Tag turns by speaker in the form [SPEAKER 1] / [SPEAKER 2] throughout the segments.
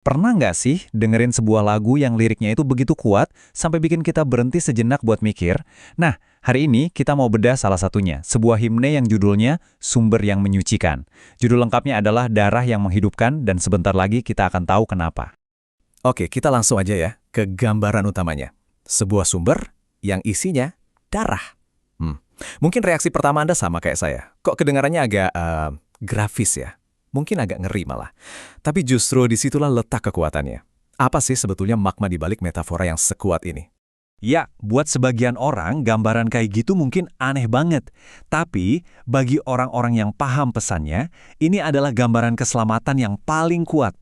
[SPEAKER 1] Pernah nggak sih dengerin sebuah lagu yang liriknya itu begitu kuat sampai bikin kita berhenti sejenak buat mikir? Nah, hari ini kita mau bedah salah satunya, sebuah himne yang judulnya Sumber yang Menyucikan. Judul lengkapnya adalah Darah yang Menghidupkan dan sebentar lagi kita akan tahu kenapa.
[SPEAKER 2] Oke, kita langsung aja ya ke gambaran utamanya. Sebuah sumber yang isinya darah. Mungkin reaksi pertama Anda sama kayak saya. Kok kedengarannya agak grafis ya? Mungkin agak ngeri malah. Tapi justru disitulah letak kekuatannya. Apa sih sebetulnya makna di balik metafora yang sekuat ini?
[SPEAKER 1] Ya, buat sebagian orang gambaran kayak gitu mungkin aneh banget. Tapi bagi orang-orang yang paham pesannya, ini adalah gambaran keselamatan yang paling kuat.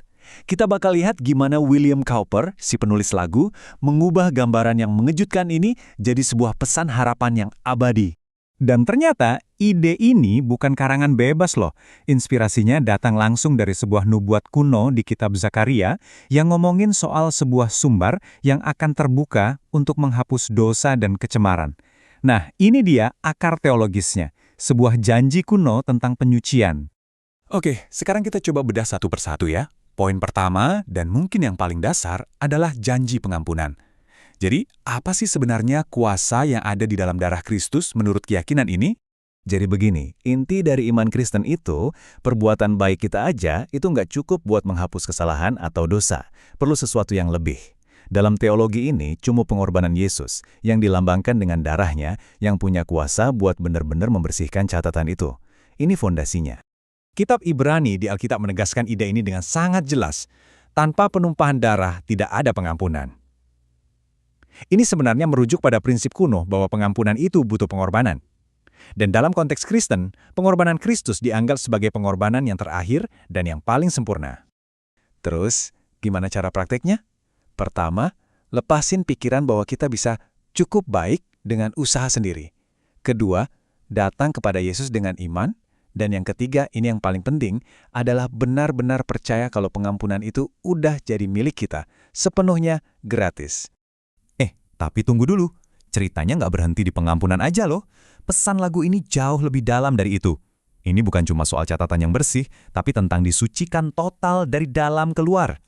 [SPEAKER 1] Kita bakal lihat gimana William Cowper, si penulis lagu, mengubah gambaran yang mengejutkan ini jadi sebuah pesan harapan yang abadi. Dan ternyata ide ini bukan karangan bebas loh. Inspirasinya datang langsung dari sebuah nubuat kuno di kitab Zakaria yang ngomongin soal sebuah sumber yang akan terbuka untuk menghapus dosa dan kecemaran. Nah, ini dia akar teologisnya, sebuah janji kuno tentang penyucian.
[SPEAKER 2] Oke, sekarang kita coba bedah satu persatu ya. Poin pertama, dan mungkin yang paling dasar, adalah janji pengampunan. Jadi, apa sih sebenarnya kuasa yang ada di dalam darah Kristus menurut keyakinan ini? Jadi begini, inti dari iman Kristen itu, perbuatan baik kita aja itu nggak cukup buat menghapus kesalahan atau dosa. Perlu sesuatu yang lebih. Dalam teologi ini, cuma pengorbanan Yesus yang dilambangkan dengan darahnya yang punya kuasa buat benar-benar membersihkan catatan itu. Ini fondasinya. Kitab Ibrani di Alkitab menegaskan ide ini dengan sangat jelas. Tanpa penumpahan darah tidak ada pengampunan. Ini sebenarnya merujuk pada prinsip kuno bahwa pengampunan itu butuh pengorbanan. Dan dalam konteks Kristen, pengorbanan Kristus dianggap sebagai pengorbanan yang terakhir dan yang paling sempurna. Terus, gimana cara prakteknya? Pertama, lepasin pikiran bahwa kita bisa cukup baik dengan usaha sendiri. Kedua, datang kepada Yesus dengan iman. Dan yang ketiga, ini yang paling penting, adalah benar-benar percaya kalau pengampunan itu udah jadi milik kita, sepenuhnya gratis. Tapi tunggu dulu, ceritanya nggak berhenti di pengampunan aja loh. Pesan lagu ini jauh lebih dalam dari itu. Ini bukan cuma soal catatan yang bersih, tapi tentang disucikan total dari dalam keluar.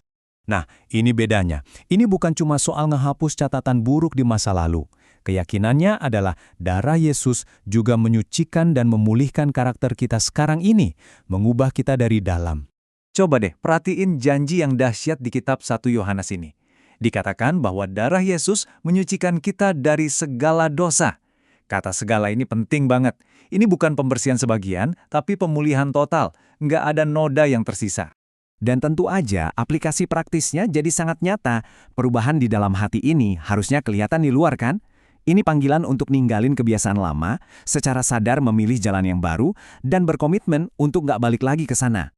[SPEAKER 2] Nah, ini bedanya. Ini bukan cuma soal ngehapus catatan buruk di masa lalu. Keyakinannya adalah darah Yesus juga menyucikan dan memulihkan karakter kita sekarang ini, mengubah kita dari dalam. Coba deh, perhatiin janji yang dahsyat di kitab 1 Yohanes ini. Dikatakan bahwa darah Yesus menyucikan kita dari segala dosa. Kata segala ini penting banget. Ini bukan pembersihan sebagian, tapi pemulihan total. Nggak ada noda yang tersisa. Dan tentu aja aplikasi praktisnya jadi sangat nyata. Perubahan di dalam hati ini harusnya kelihatan di luar kan? Ini panggilan untuk ninggalin kebiasaan lama, secara sadar memilih jalan yang baru, dan berkomitmen untuk nggak balik lagi ke sana.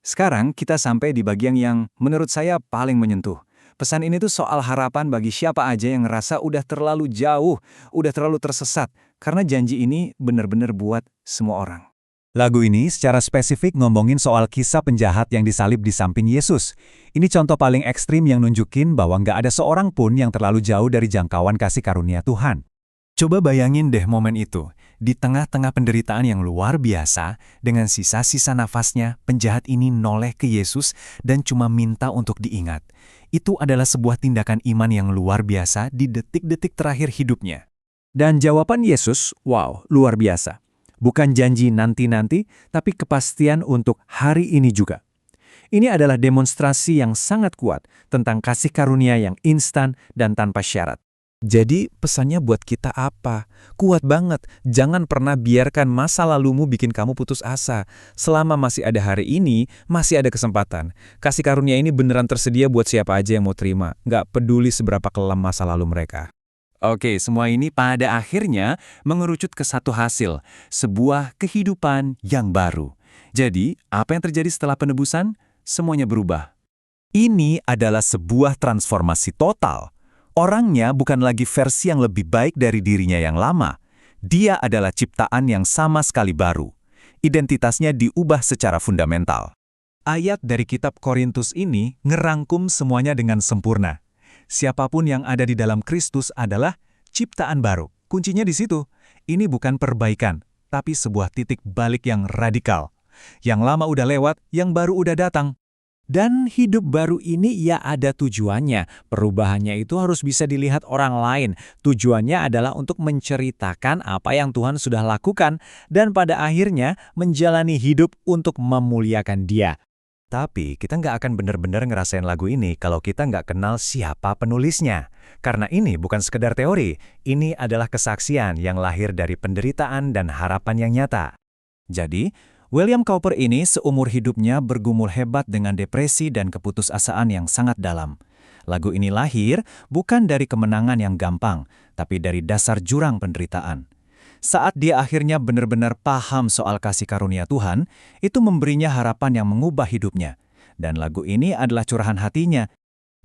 [SPEAKER 2] Sekarang kita sampai di bagian yang menurut saya paling menyentuh. Pesan ini tuh soal harapan bagi siapa aja yang ngerasa udah terlalu jauh, udah terlalu tersesat, karena janji ini benar-benar buat semua orang. Lagu ini secara spesifik ngomongin soal kisah penjahat yang disalib di samping Yesus. Ini contoh paling ekstrim yang nunjukin bahwa nggak ada seorang pun yang terlalu jauh dari jangkauan kasih karunia Tuhan. Coba bayangin deh momen itu. Di tengah-tengah penderitaan yang luar biasa, dengan sisa-sisa nafasnya, penjahat ini noleh ke Yesus dan cuma minta untuk diingat. Itu adalah sebuah tindakan iman yang luar biasa di detik-detik terakhir hidupnya. Dan jawaban Yesus, wow, luar biasa. Bukan janji nanti-nanti, tapi kepastian untuk hari ini juga. Ini adalah demonstrasi yang sangat kuat tentang kasih karunia yang instan dan tanpa syarat. Jadi pesannya buat kita apa? Kuat banget, jangan pernah biarkan masa lalumu bikin kamu putus asa. Selama masih ada hari ini, masih ada kesempatan. Kasih karunia ini beneran tersedia buat siapa aja yang mau terima. Nggak peduli seberapa kelam masa lalu mereka. Oke, semua ini pada akhirnya mengerucut ke satu hasil, sebuah kehidupan yang baru. Jadi, apa yang terjadi setelah penebusan? Semuanya berubah. Ini adalah sebuah transformasi total. Orangnya bukan lagi versi yang lebih baik dari dirinya yang lama. Dia adalah ciptaan yang sama sekali baru. Identitasnya diubah secara fundamental. Ayat dari kitab Korintus ini ngerangkum semuanya dengan sempurna. Siapapun yang ada di dalam Kristus adalah ciptaan baru. Kuncinya di situ. Ini bukan perbaikan, tapi sebuah titik balik yang radikal. Yang lama udah lewat, yang baru udah datang.
[SPEAKER 3] Dan hidup baru ini ya ada tujuannya. Perubahannya itu harus bisa dilihat orang lain. Tujuannya adalah untuk menceritakan apa yang Tuhan sudah lakukan dan pada akhirnya menjalani hidup untuk memuliakan Dia.
[SPEAKER 1] Tapi kita nggak akan benar-benar ngerasain lagu ini kalau kita nggak kenal siapa penulisnya. Karena ini bukan sekedar teori, ini adalah kesaksian yang lahir dari penderitaan dan harapan yang nyata. Jadi, William Cowper ini seumur hidupnya bergumul hebat dengan depresi dan keputusasaan yang sangat dalam. Lagu ini lahir bukan dari kemenangan yang gampang, tapi dari dasar jurang penderitaan. Saat dia akhirnya benar-benar paham soal kasih karunia Tuhan, itu memberinya harapan yang mengubah hidupnya. Dan lagu ini adalah curahan hatinya.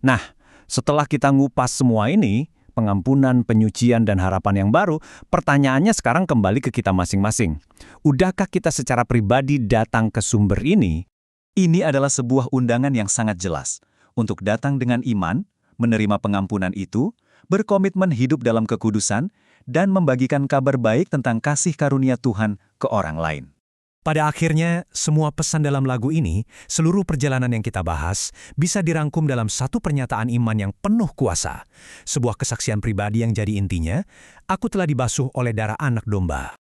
[SPEAKER 1] Nah, setelah kita ngupas semua ini, pengampunan, penyucian, dan harapan yang baru, pertanyaannya sekarang kembali ke kita masing-masing. Udahkah kita secara pribadi datang ke sumber ini? Ini adalah sebuah undangan yang sangat jelas untuk datang dengan iman, menerima pengampunan itu, berkomitmen hidup dalam kekudusan, dan membagikan kabar baik tentang kasih karunia Tuhan ke orang lain. Pada akhirnya, semua pesan dalam lagu ini, seluruh perjalanan yang kita bahas, bisa dirangkum dalam satu pernyataan iman yang penuh kuasa. Sebuah kesaksian pribadi yang jadi intinya, aku telah dibasuh oleh darah anak domba.